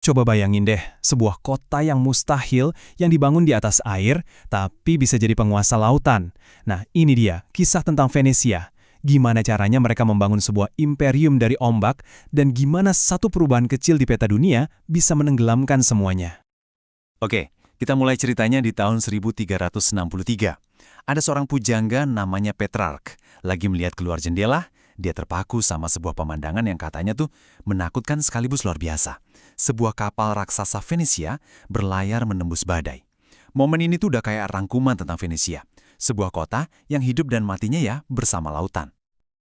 Coba bayangin deh, sebuah kota yang mustahil yang dibangun di atas air, tapi bisa jadi penguasa lautan. Nah, ini dia, kisah tentang Venesia. Gimana caranya mereka membangun sebuah imperium dari ombak, dan gimana satu perubahan kecil di peta dunia bisa menenggelamkan semuanya. Oke, kita mulai ceritanya di tahun 1363. Ada seorang pujangga namanya Petrarch. Lagi melihat keluar jendela, dia terpaku sama sebuah pemandangan yang katanya tuh menakutkan sekaligus luar biasa. Sebuah kapal raksasa Venesia berlayar menembus badai. Momen ini tuh udah kayak rangkuman tentang Venesia. Sebuah kota yang hidup dan matinya ya bersama lautan.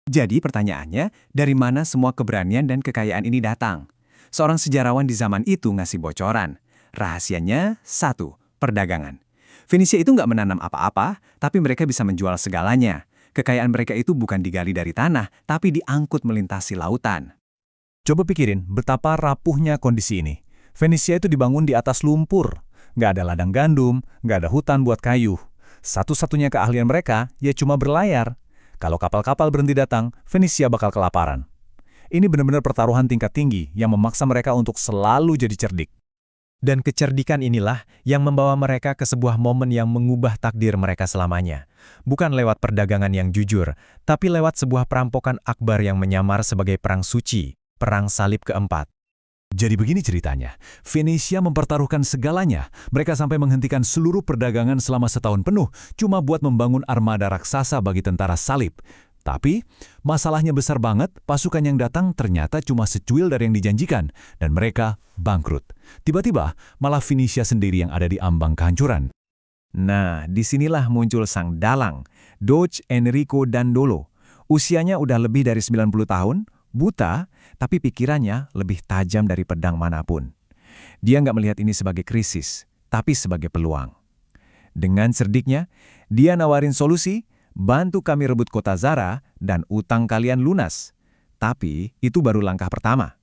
Jadi pertanyaannya, dari mana semua keberanian dan kekayaan ini datang? Seorang sejarawan di zaman itu ngasih bocoran. Rahasianya, satu, perdagangan. Venesia itu nggak menanam apa-apa, tapi mereka bisa menjual segalanya. Kekayaan mereka itu bukan digali dari tanah, tapi diangkut melintasi lautan. Coba pikirin betapa rapuhnya kondisi ini. Venesia itu dibangun di atas lumpur. Nggak ada ladang gandum, nggak ada hutan buat kayu. Satu-satunya keahlian mereka ya cuma berlayar. Kalau kapal-kapal berhenti datang, Venesia bakal kelaparan. Ini benar-benar pertaruhan tingkat tinggi yang memaksa mereka untuk selalu jadi cerdik. Dan kecerdikan inilah yang membawa mereka ke sebuah momen yang mengubah takdir mereka selamanya. Bukan lewat perdagangan yang jujur, tapi lewat sebuah perampokan akbar yang menyamar sebagai perang suci, perang salib keempat. Jadi begini ceritanya, Venesia mempertaruhkan segalanya. Mereka sampai menghentikan seluruh perdagangan selama setahun penuh, cuma buat membangun armada raksasa bagi tentara salib. Tapi, masalahnya besar banget, pasukan yang datang ternyata cuma secuil dari yang dijanjikan, dan mereka bangkrut. Tiba-tiba, malah Venesia sendiri yang ada di ambang kehancuran. Nah, disinilah muncul sang dalang, Doge Enrico Dandolo. Usianya udah lebih dari 90 tahun, buta, tapi pikirannya lebih tajam dari pedang manapun. Dia nggak melihat ini sebagai krisis, tapi sebagai peluang. Dengan cerdiknya, dia nawarin solusi, bantu kami rebut kota Zara dan utang kalian lunas. Tapi itu baru langkah pertama.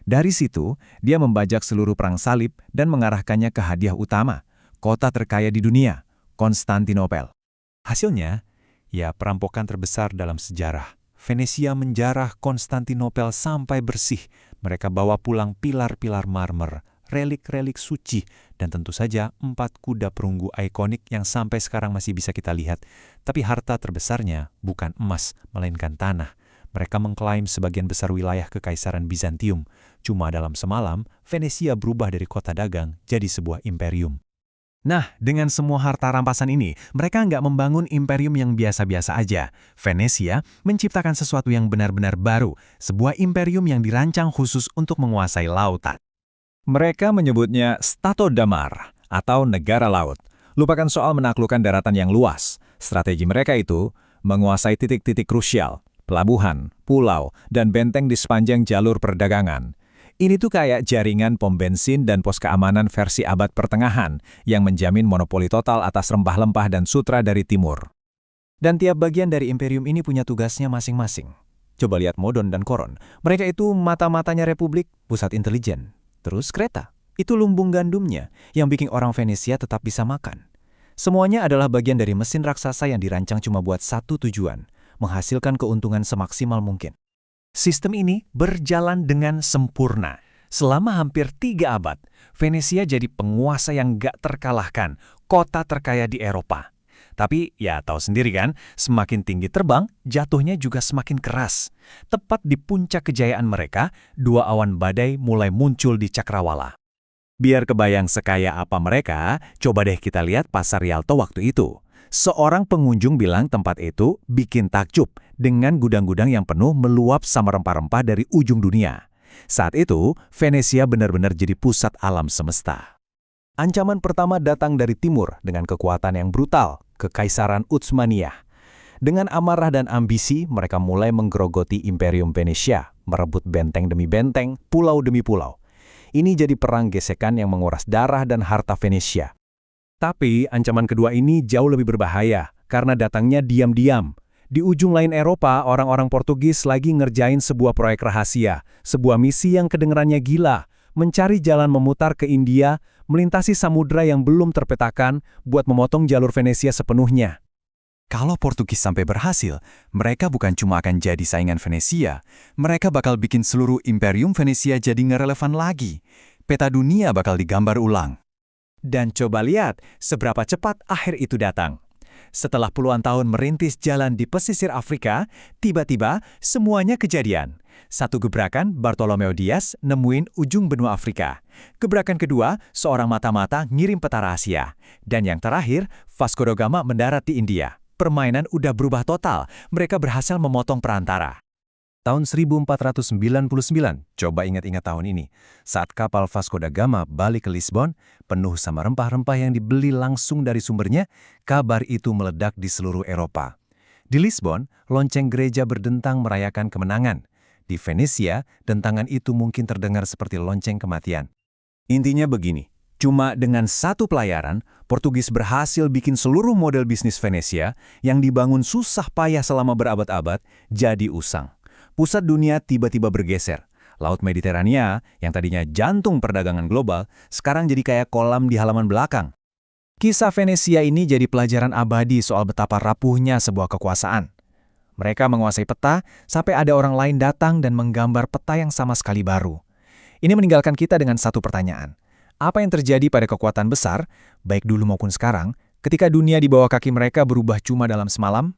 Dari situ, dia membajak seluruh perang salib dan mengarahkannya ke hadiah utama, kota terkaya di dunia, Konstantinopel. Hasilnya, ya perampokan terbesar dalam sejarah. Venesia menjarah Konstantinopel sampai bersih. Mereka bawa pulang pilar-pilar marmer, relik-relik suci, dan tentu saja 4 kuda perunggu ikonik yang sampai sekarang masih bisa kita lihat. Tapi harta terbesarnya bukan emas, melainkan tanah. Mereka mengklaim sebagian besar wilayah Kekaisaran Bizantium. Cuma dalam semalam, Venesia berubah dari kota dagang jadi sebuah imperium. Nah, dengan semua harta rampasan ini, mereka nggak membangun imperium yang biasa-biasa aja. Venesia menciptakan sesuatu yang benar-benar baru, sebuah imperium yang dirancang khusus untuk menguasai lautan. Mereka menyebutnya Stato Damar, atau negara laut. Lupakan soal menaklukkan daratan yang luas. Strategi mereka itu menguasai titik-titik krusial, pelabuhan, pulau, dan benteng di sepanjang jalur perdagangan. Ini tuh kayak jaringan pom bensin dan pos keamanan versi abad pertengahan yang menjamin monopoli total atas rempah-rempah dan sutra dari timur. Dan tiap bagian dari imperium ini punya tugasnya masing-masing. Coba lihat Modon dan Koron. Mereka itu mata-matanya Republik, pusat intelijen. Terus Kreta, itu lumbung gandumnya yang bikin orang Venesia tetap bisa makan. Semuanya adalah bagian dari mesin raksasa yang dirancang cuma buat satu tujuan, menghasilkan keuntungan semaksimal mungkin. Sistem ini berjalan dengan sempurna. Selama hampir 3 abad, Venesia jadi penguasa yang gak terkalahkan, kota terkaya di Eropa. Tapi ya tahu sendiri kan, semakin tinggi terbang, jatuhnya juga semakin keras. Tepat di puncak kejayaan mereka, 2 awan badai mulai muncul di Cakrawala. Biar kebayang sekaya apa mereka, coba deh kita lihat pasar Rialto waktu itu. Seorang pengunjung bilang tempat itu bikin takjub dengan gudang-gudang yang penuh meluap sama rempah-rempah dari ujung dunia. Saat itu, Venesia benar-benar jadi pusat alam semesta. Ancaman pertama datang dari timur dengan kekuatan yang brutal, Kekaisaran Utsmaniyah. Dengan amarah dan ambisi, mereka mulai menggerogoti Imperium Venesia, merebut benteng demi benteng, pulau demi pulau. Ini jadi perang gesekan yang menguras darah dan harta Venesia. Tapi ancaman kedua ini jauh lebih berbahaya karena datangnya diam-diam. Di ujung lain Eropa, orang-orang Portugis lagi ngerjain sebuah proyek rahasia, sebuah misi yang kedengerannya gila, mencari jalan memutar ke India, melintasi samudra yang belum terpetakan buat memotong jalur Venesia sepenuhnya. Kalau Portugis sampai berhasil, mereka bukan cuma akan jadi saingan Venesia, mereka bakal bikin seluruh imperium Venesia jadi nggak relevan lagi. peta dunia bakal digambar ulang. Dan coba lihat seberapa cepat akhir itu datang. Setelah puluhan tahun merintis jalan di pesisir Afrika, tiba-tiba semuanya kejadian. Satu gebrakan, Bartolomeo Dias nemuin ujung benua Afrika. Gebrakan kedua, seorang mata-mata ngirim peta rahasia. Dan yang terakhir, Vasco da Gama mendarat di India. Permainan udah berubah total, mereka berhasil memotong perantara. Tahun 1499, coba ingat-ingat tahun ini. Saat kapal Vasco da Gama balik ke Lisbon, penuh sama rempah-rempah yang dibeli langsung dari sumbernya, kabar itu meledak di seluruh Eropa. Di Lisbon, lonceng gereja berdentang merayakan kemenangan. Di Venesia, dentangan itu mungkin terdengar seperti lonceng kematian. Intinya begini, cuma dengan satu pelayaran, Portugis berhasil bikin seluruh model bisnis Venesia yang dibangun susah payah selama berabad-abad jadi usang. Pusat dunia tiba-tiba bergeser. Laut Mediterania, yang tadinya jantung perdagangan global, sekarang jadi kayak kolam di halaman belakang. Kisah Venesia ini jadi pelajaran abadi soal betapa rapuhnya sebuah kekuasaan. Mereka menguasai peta sampai ada orang lain datang dan menggambar peta yang sama sekali baru. Ini meninggalkan kita dengan satu pertanyaan. Apa yang terjadi pada kekuatan besar, baik dulu maupun sekarang, ketika dunia di bawah kaki mereka berubah cuma dalam semalam?